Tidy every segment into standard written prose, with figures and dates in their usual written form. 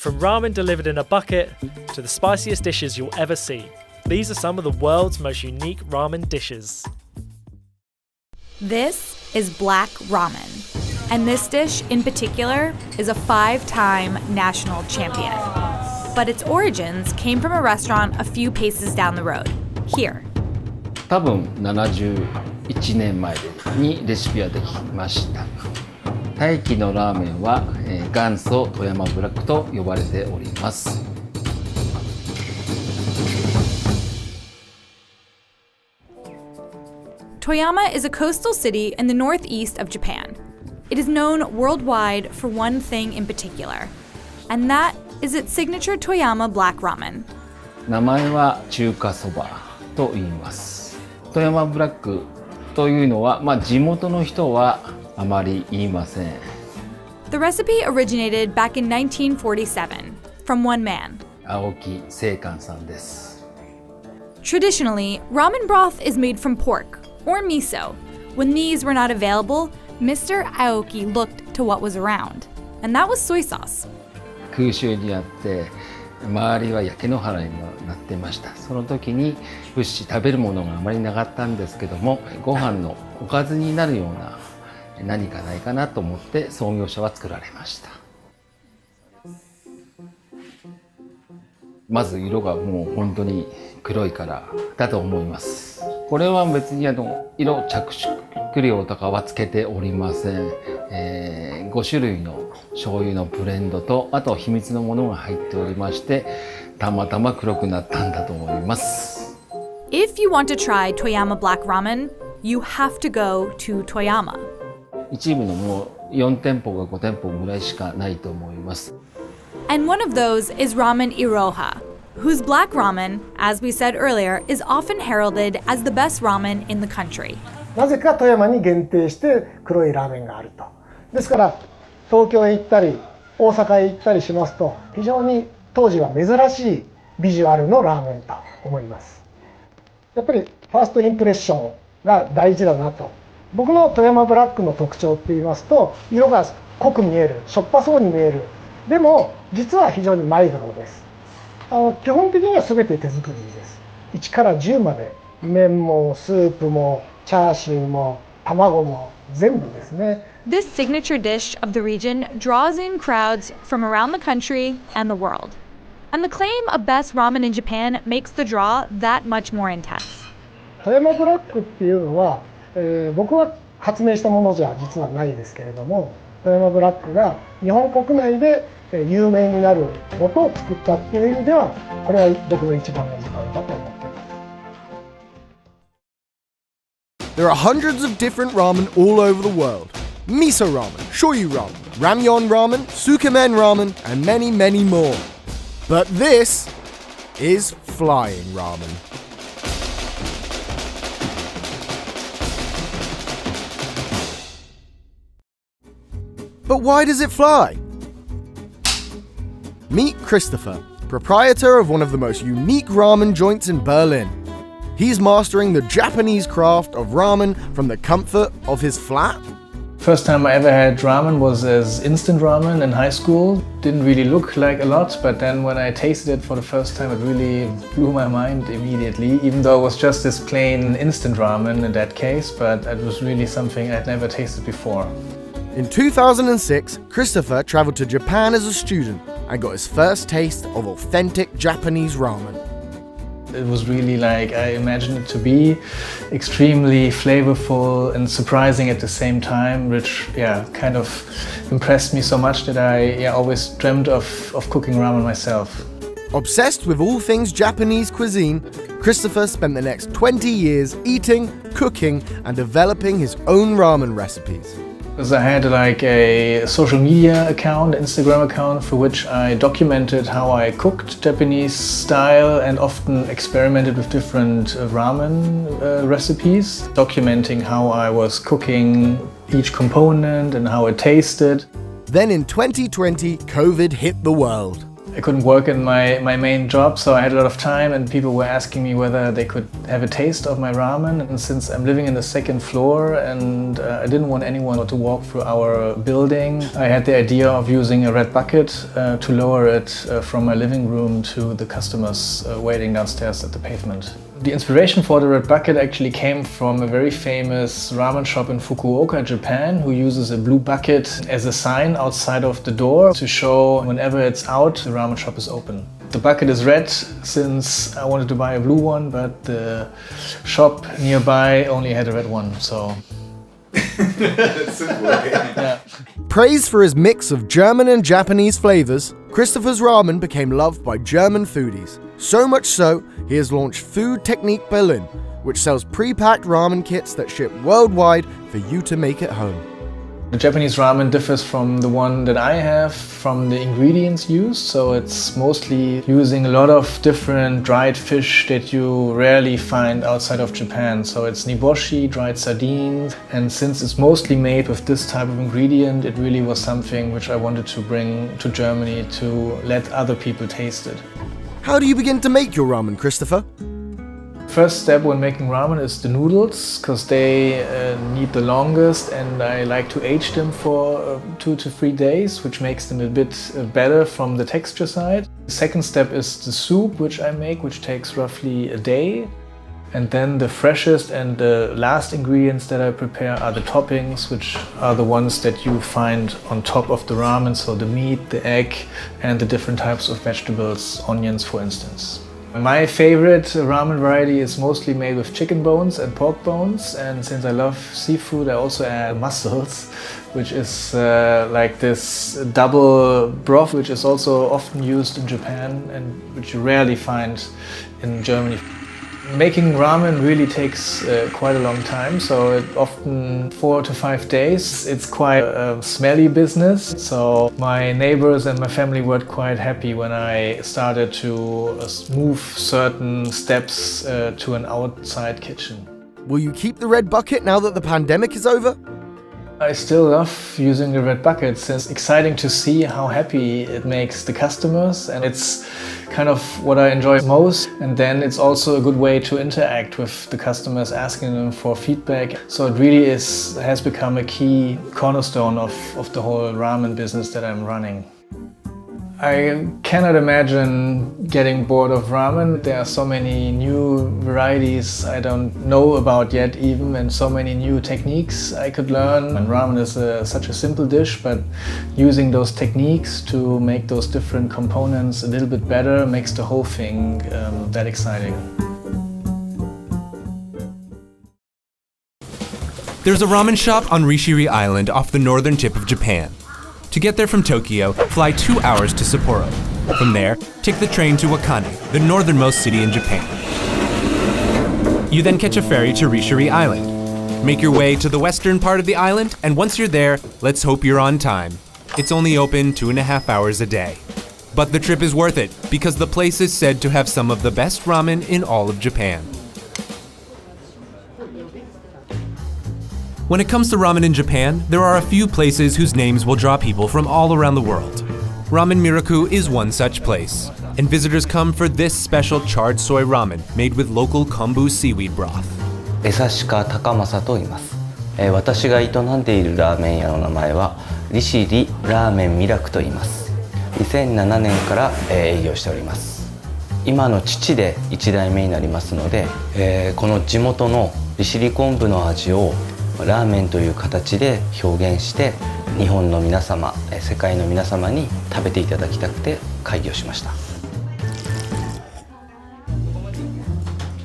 From ramen delivered in a bucket to the spiciest dishes you'll ever see, these are some of the world's most unique ramen dishes. This is black ramen, and this dish in particular is a 5-time national champion. But its origins came from a restaurant a few paces down the road, here. 多分71年前にレシピはできました。大気のラーメンは元祖富山ブラックと呼ばれております。Toyama is a coastal city in the northeast of Japan. It is known worldwide for one thing in particular, and that is its signature Toyama black ramen. 名前は中華そばと言います。富山ブラックというのは、地元の人はあまり言いません。The recipe originated back in 1947 from one man. 青木正寛さんです。Traditionally, ramen broth is made from pork or miso. When these were not available, Mr. Aoki looked to what was around, and that was soy sauce. 空襲にあって周りは焼け野原になってました。その時に物資食べるものがあまりなかったんですけども、ご飯のおかずになるような何かないかなと思って創業者は作られました。まず色がもう本当に黒いからだと思います。これは別に色着色料とかはつけておりません。5種類の醤油のブレンドと、あと秘密のものが入っておりまして、たまたま黒くなったんだと思います。If you want to try Toyama black ramen, you have to go to Toyama. 一部のもう4店舗か5店舗ぐらいしかないと思います。And one of those is Ramen Iroha, whose black ramen, as we said earlier, is often heralded as the best ramen in the country. なぜか富山に限定して黒いラーメンがあると。ですから東京へ行ったり大阪へ行ったりしますと、非常に当時は珍しいビジュアルのラーメンと思います。やっぱりファーストインプレッションが大事だなと。僕の富山ブラックの特徴って言いますと、色が濃く見える、しょっぱそうに見える。でも実は非常にマイルドです。基本的には全て手作りです。1から10まで麺もスープもチャーシューも卵も全部ですね。This signature dish of the region draws in crowds from around the country and the world. And the claim of best ramen in Japan makes the draw that much more intense. 富山ブラックっていうのは、僕は発明したものじゃ実はないですけれども、富山ブラックが日本国内で有名になることを作ったっていう意味では、これは僕の一番の自慢だと思っています。There are hundreds of different ramen all over the world. Miso ramen, shoyu ramen, ramyeon ramen, sukemen ramen, and many, many more. But this is flying ramen. But why does it fly? Meet Christopher, proprietor of one of the most unique ramen joints in Berlin. He's mastering the Japanese craft of ramen from the comfort of his flat. First time I ever had ramen was as instant ramen in high school. Didn't really look like a lot, but then when I tasted it for the first time, it really blew my mind immediately, even though it was just this plain instant ramen in that case, but it was really something I'd never tasted before. In 2006, Christopher traveled to Japan as a student and got his first taste of authentic Japanese ramen. It was really like I imagined it to be, extremely flavorful and surprising at the same time, which kind of impressed me so much that I always dreamt of cooking ramen myself. Obsessed with all things Japanese cuisine, Christopher spent the next 20 years eating, cooking, and developing his own ramen recipes. Because I had like a social media account, Instagram account, for which I documented how I cooked Japanese style and often experimented with different ramen recipes, documenting how I was cooking each component and how it tasted. Then in 2020, COVID hit the world. I couldn't work in my main job, so I had a lot of time and people were asking me whether they could have a taste of my ramen. And since I'm living in the second floor and I didn't want anyone to walk through our building, I had the idea of using a red bucket to lower it from my living room to the customers waiting downstairs at the pavement. The inspiration for the red bucket actually came from a very famous ramen shop in Fukuoka, Japan, who uses a blue bucket as a sign outside of the door to show whenever it's out, the ramen shop is open. The bucket is red since I wanted to buy a blue one, but the shop nearby only had a red one, so... That's simple. Yeah. Praised for his mix of German and Japanese flavors, Christopher's ramen became loved by German foodies. So much so, he has launched Food Technique Berlin, which sells pre-packed ramen kits that ship worldwide for you to make at home. The Japanese ramen differs from the one that I have from the ingredients used, so it's mostly using a lot of different dried fish that you rarely find outside of Japan. So it's niboshi, dried sardines, and since it's mostly made with this type of ingredient, it really was something which I wanted to bring to Germany to let other people taste it. How do you begin to make your ramen, Christopher? First step when making ramen is the noodles, because they need the longest and I like to age them for 2 to 3 days, which makes them a bit better from the texture side. The second step is the soup, which I make, which takes roughly a day. And then the freshest and the last ingredients that I prepare are the toppings, which are the ones that you find on top of the ramen, so the meat, the egg and the different types of vegetables, onions for instance. My favorite ramen variety is mostly made with chicken bones and pork bones, and since I love seafood I also add mussels, which is like this double broth which is also often used in Japan and which you rarely find in Germany. Making ramen really takes quite a long time, so it often 4 to 5 days. It's quite a smelly business, so my neighbors and my family were quite happy when I started to move certain steps to an outside kitchen. Will you keep the red bucket now that the pandemic is over? I still love using the red bucket since it's exciting to see how happy it makes the customers, and it's kind of what I enjoy most. And then it's also a good way to interact with the customers, asking them for feedback. So it really has become a key cornerstone of the whole ramen business that I'm running. I cannot imagine getting bored of ramen. There are so many new varieties I don't know about yet even, and so many new techniques I could learn. And ramen is such a simple dish, but using those techniques to make those different components a little bit better makes the whole thing that exciting. There's a ramen shop on Rishiri Island off the northern tip of Japan. To get there from Tokyo, fly 2 hours to Sapporo. From there, take the train to Wakane, the northernmost city in Japan. You then catch a ferry to Rishiri Island. Make your way to the western part of the island, and once you're there, let's hope you're on time. It's only open 2.5 hours a day. But the trip is worth it, because the place is said to have some of the best ramen in all of Japan. When it comes to ramen in Japan, there are a few places whose names will draw people from all around the world. Ramen Miraku is one such place, and visitors come for this special charred soy ramen made with local kombu seaweed broth. 江鹿高正と言います。私が営んでいるラーメン屋の名前は利尻ラーメンミラクと言います。2007年から営業しております。今の父で1代目になりますので、この地元の利尻昆布の味をラーメンという形で表現して日本の皆様、世界の皆様に食べていただきたくて開業しました。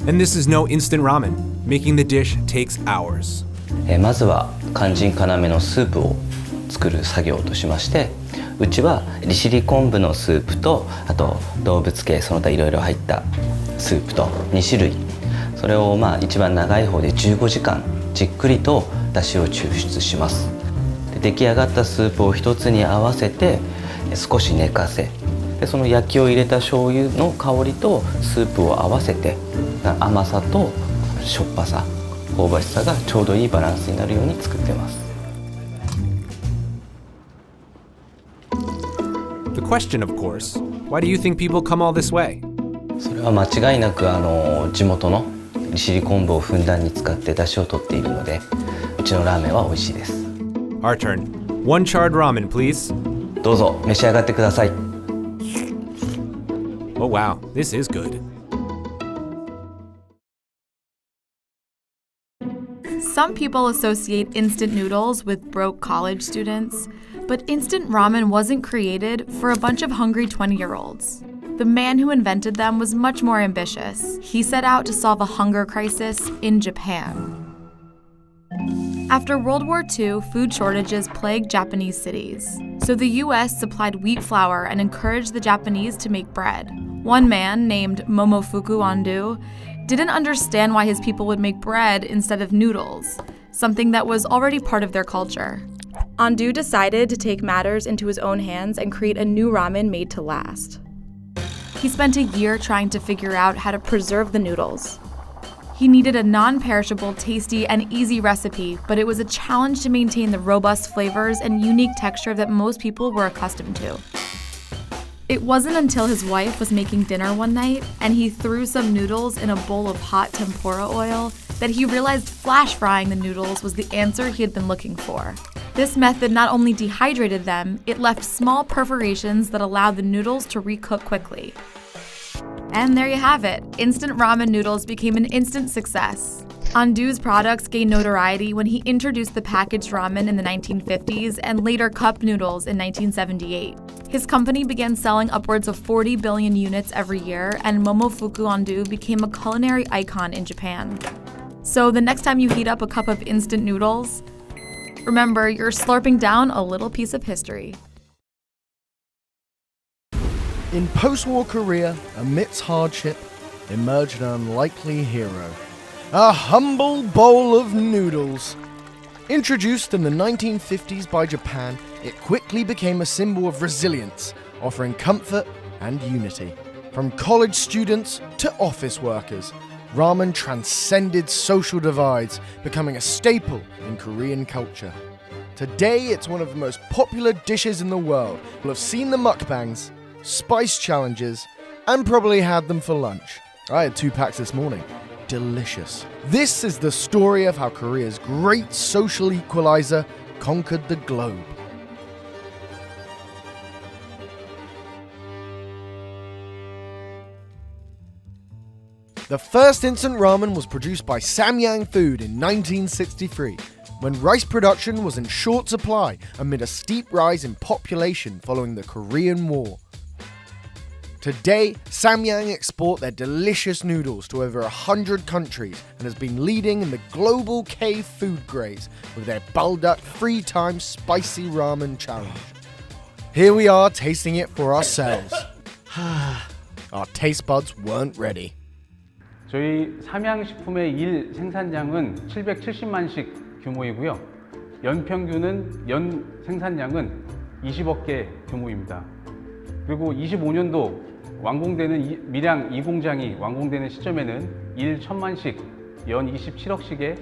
And this is no instant ramen. Making the dish takes hours. まずは肝心要のスープを作る作業としまして、うちは利尻昆布のスープとあと動物系その他いろいろ入ったスープと2種類、それを一番長い方で15時間じっくりと出汁を抽出します。で出来上がったスープを一つに合わせて少し寝かせ、でその焼きを入れた醤油の香りとスープを合わせて甘さとしょっぱさ、香ばしさがちょうどいいバランスになるように作ってます。The question, of course, why do you think people come all this way? それは間違いなく地元の利尻昆布をふんだんに使って出汁を取っているので、うちのラーメンは美味しいです。 Our turn. One charred ramen, please. どうぞ召し上がってください。 Oh wow, this is good. Some people associate instant noodles with broke college students, but instant ramen wasn't created for a bunch of hungry 20-year-olds. The man who invented them was much more ambitious. He set out to solve a hunger crisis in Japan. After World War II, food shortages plagued Japanese cities. So the US supplied wheat flour and encouraged the Japanese to make bread. One man, named Momofuku Ando, didn't understand why his people would make bread instead of noodles, something that was already part of their culture. Ando decided to take matters into his own hands and create a new ramen made to last. He spent a year trying to figure out how to preserve the noodles. He needed a non-perishable, tasty, and easy recipe, but it was a challenge to maintain the robust flavors and unique texture that most people were accustomed to. It wasn't until his wife was making dinner one night and he threw some noodles in a bowl of hot tempura oil that he realized flash frying the noodles was the answer he had been looking for. This method not only dehydrated them, it left small perforations that allowed the noodles to recook quickly. And there you have it. Instant ramen noodles became an instant success. Ando's products gained notoriety when he introduced the packaged ramen in the 1950s and later cup noodles in 1978. His company began selling upwards of 40 billion units every year, and Momofuku Ando became a culinary icon in Japan. So the next time you heat up a cup of instant noodles, remember you're slurping down a little piece of history. In post-war Korea, amidst hardship, emerged an unlikely hero. A humble bowl of noodles. Introduced in the 1950s by Japan, it quickly became a symbol of resilience, offering comfort and unity. From college students to office workers, ramen transcended social divides, becoming a staple in Korean culture. Today, it's one of the most popular dishes in the world. You'll have seen the mukbangs, spice challenges, and probably had them for lunch. I had 2 packs this morning. Delicious. This is the story of how Korea's great social equalizer conquered the globe. The first instant ramen was produced by Samyang Food in 1963, when rice production was in short supply amid a steep rise in population following the Korean War. Today, Samyang export their delicious noodles to over 100 countries and has been leading in the global K-food craze with their Balduck 3-time spicy ramen challenge. Here we are tasting it for ourselves. Our taste buds weren't ready. 저희 삼양식품의 일 생산량은 770만씩 규모이고요. 연평균은 연 생산량은 20억 개 규모입니다. 그리고 25년도 완공되는 밀양 2공장이 완공되는 시점에는 일 1000만씩 연 27억씩의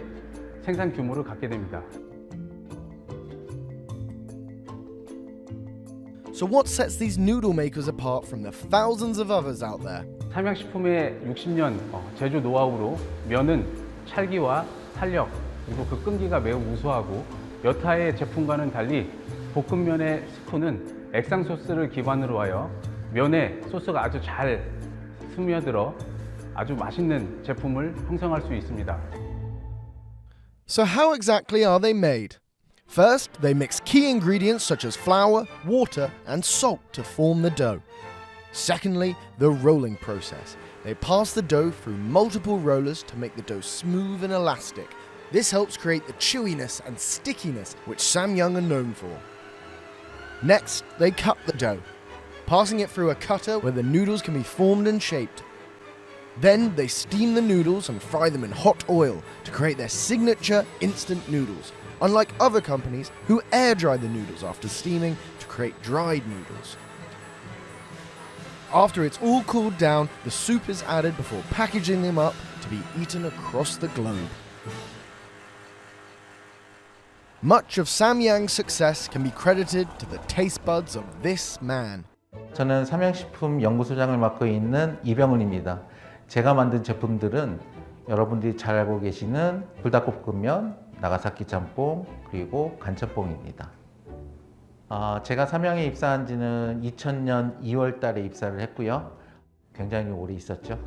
생산 규모를 갖게 됩니다. So what sets these noodle makers apart from the thousands of others out there? 삼양식품의 60년 제조 노하우로 면은 찰기와 탄력 그리고 그 끈기가 매우 우수하고 여타의 제품과는 달리 볶음면의 스프는 액상 소스를 기반으로 하여 면에 소스가 아주 잘 스며들어 아주 맛있는 제품을 형성할 수 있습니다. So how exactly are they made? First, they mix key ingredients such as flour, water, and salt to form the dough. Secondly, the rolling process. They pass the dough through multiple rollers to make the dough smooth and elastic. This helps create the chewiness and stickiness which Samyang are known for. Next, they cut the dough, passing it through a cutter where the noodles can be formed and shaped. Then they steam the noodles and fry them in hot oil to create their signature instant noodles, unlike other companies who air dry the noodles after steaming to create dried noodles. After it's all cooled down, the soup is added before packaging them up to be eaten across the globe. Much of Samyang's success can be credited to the taste buds of this man. 저는 삼양식품 연구소장을 맡고 있는 이병훈입니다. 제가 만든 제품들은 여러분들이 잘 알고 계시는 불닭볶음면, 나가사키 짬뽕, 그리고 간첩봉입니다. 제가 삼양에 입사한 지는 2000년 2월 달에 입사를 했고요. 굉장히 오래 있었죠.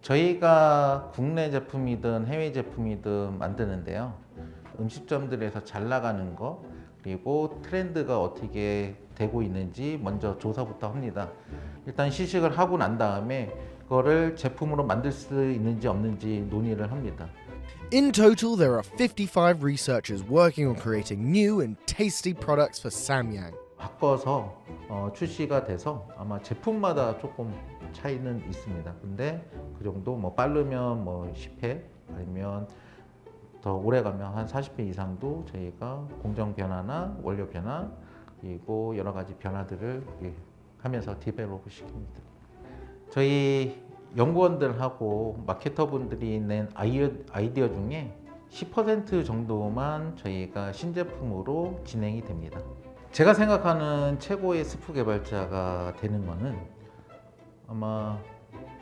저희가 국내 제품이든 해외 제품이든 만드는데요. 음식점들에서 잘 나가는 거, 그리고 트렌드가 어떻게 되고 있는지 먼저 조사부터 합니다. 일단 시식을 하고 난 다음에 그거를 제품으로 만들 수 있는지 없는지 논의를 합니다. In total, there are 55 researchers working on creating new and tasty products for Samyang. 바꿔서 출시가 돼서 아마 제품마다 조금 차이는 있습니다. 근데 그 정도 뭐 빠르면 뭐 10회 아니면 더 오래 가면 한 40회 이상도 저희가 공정 변화나 원료 변화 그리고 여러 가지 변화들을 하면서 디벨롭을 시킵니다. 저희 연구원들하고 마케터분들이 낸 아이디어 중에 10% 정도만 저희가 신제품으로 진행이 됩니다. 제가 생각하는 최고의 스프 개발자가 되는 거는 아마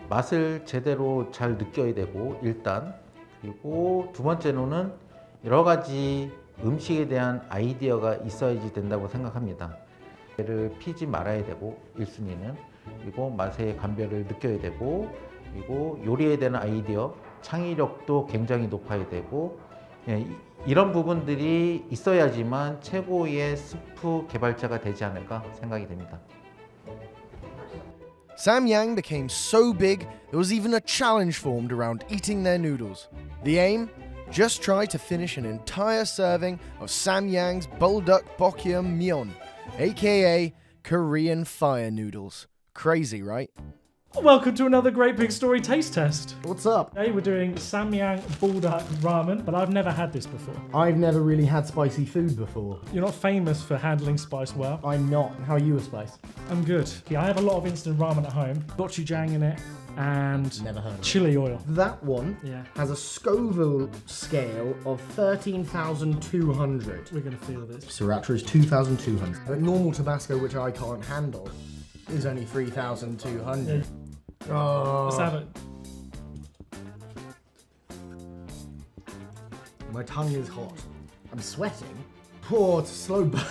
맛을 제대로 잘 느껴야 되고 일단, 그리고 두 번째로는 여러 가지 음식에 대한 아이디어가 있어야지 된다고 생각합니다. 얘를 피지 말아야 되고 1순위는, 그리고 맛의 감별을 느껴야 되고, 그리고 요리에 대한 아이디어, 창의력도 굉장히 높아야 되고, 이런 부분들이 있어야지만 최고의 스프 개발자가 되지 않을까 생각이 됩니다. Samyang became so big, there was even a challenge formed around eating their noodles. The aim? Just try to finish an entire serving of Samyang's buldak bokyeom myeon, aka Korean fire noodles. Crazy, right? Welcome to another Great Big Story taste test. What's up? Today we're doing Samyang buldak ramen, but I've never had this before. I've never really had spicy food before. You're not famous for handling spice well. I'm not. How are you with spice? I'm good. Yeah, I have a lot of instant ramen at home. Gochujang in it and Never heard of it. chili oil. That one Yeah. has a Scoville scale of 13,200. We're gonna feel this. Sriracha is 2,200. But normal Tabasco, which I can't handle, is only 3,200. Oh. Let's have it. My tongue is hot. I'm sweating. Poor slow burn.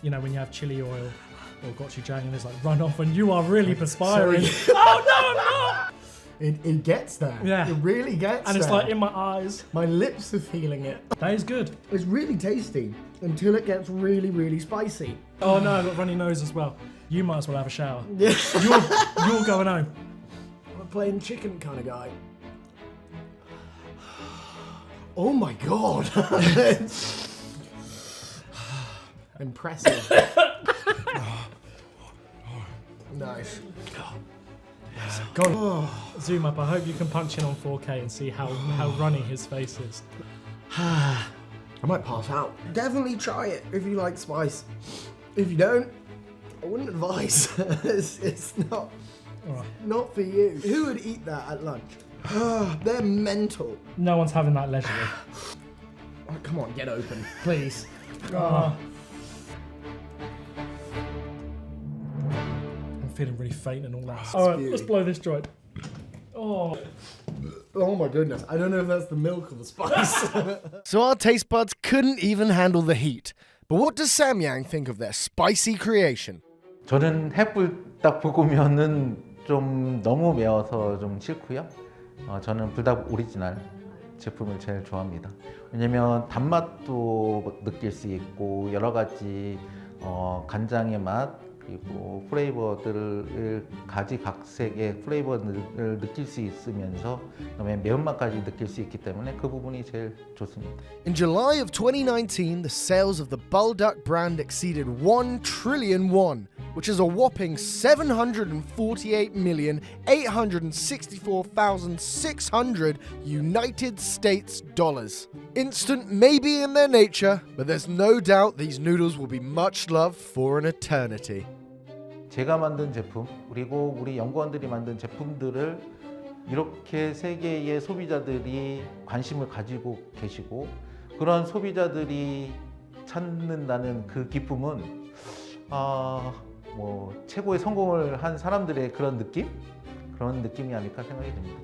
You know when you have chili oil or gochujang and there's like runoff and you are really perspiring. Oh no, I'm not! It gets there. Yeah. It really gets And it's there. like in my eyes. My lips are feeling it. That is good. It's really tasty until it gets really, really spicy. Oh no, I've got runny nose as well. You might as well have a shower. Yeah. You're going home. I'm a plain chicken kind of guy. Oh my god. Impressive. Nice. Go on. Zoom up. I hope you can punch in on 4K and see how runny his face is. I might pass out. Definitely try it if you like spice. If you don't, I wouldn't advise. it's not not for you. Who would eat that at lunch? They're mental. No one's having that leisurely. Oh, come on, get open, please. I'm feeling really faint and all that. All right, beauty. let's blow this joint. Oh. Oh my goodness, I don't know if that's the milk or the spice. So our taste buds couldn't even handle the heat. But what does Samyang think of their spicy creation? 저는 햇불닭볶음면은 좀 너무 매워서 좀 싫고요. 저는 불닭 오리지널 제품을 제일 좋아합니다. 왜냐면 단맛도 느낄 수 있고 여러 가지 간장의 맛 그리고 플레이버들을 가지각색의 플레이버를 느낄 수 있으면서 그다음에 매운맛까지 느낄 수 있기 때문에 그 부분이 제일 좋습니다. In July of 2019, the sales of the Buldak brand exceeded 1 trillion won, which is a whopping 748,864,600 United States dollars. Instant may be in their nature, but there's no doubt these noodles will be much loved for an eternity. 제가 만든 제품 그리고 우리 연구원들이 만든 제품들을 이렇게 세계의 소비자들이 관심을 가지고 계시고 그런 소비자들이 찾는다는 그 기쁨은 뭐 최고의 성공을 한 사람들의 그런 느낌이 아닐까 생각이 듭니다.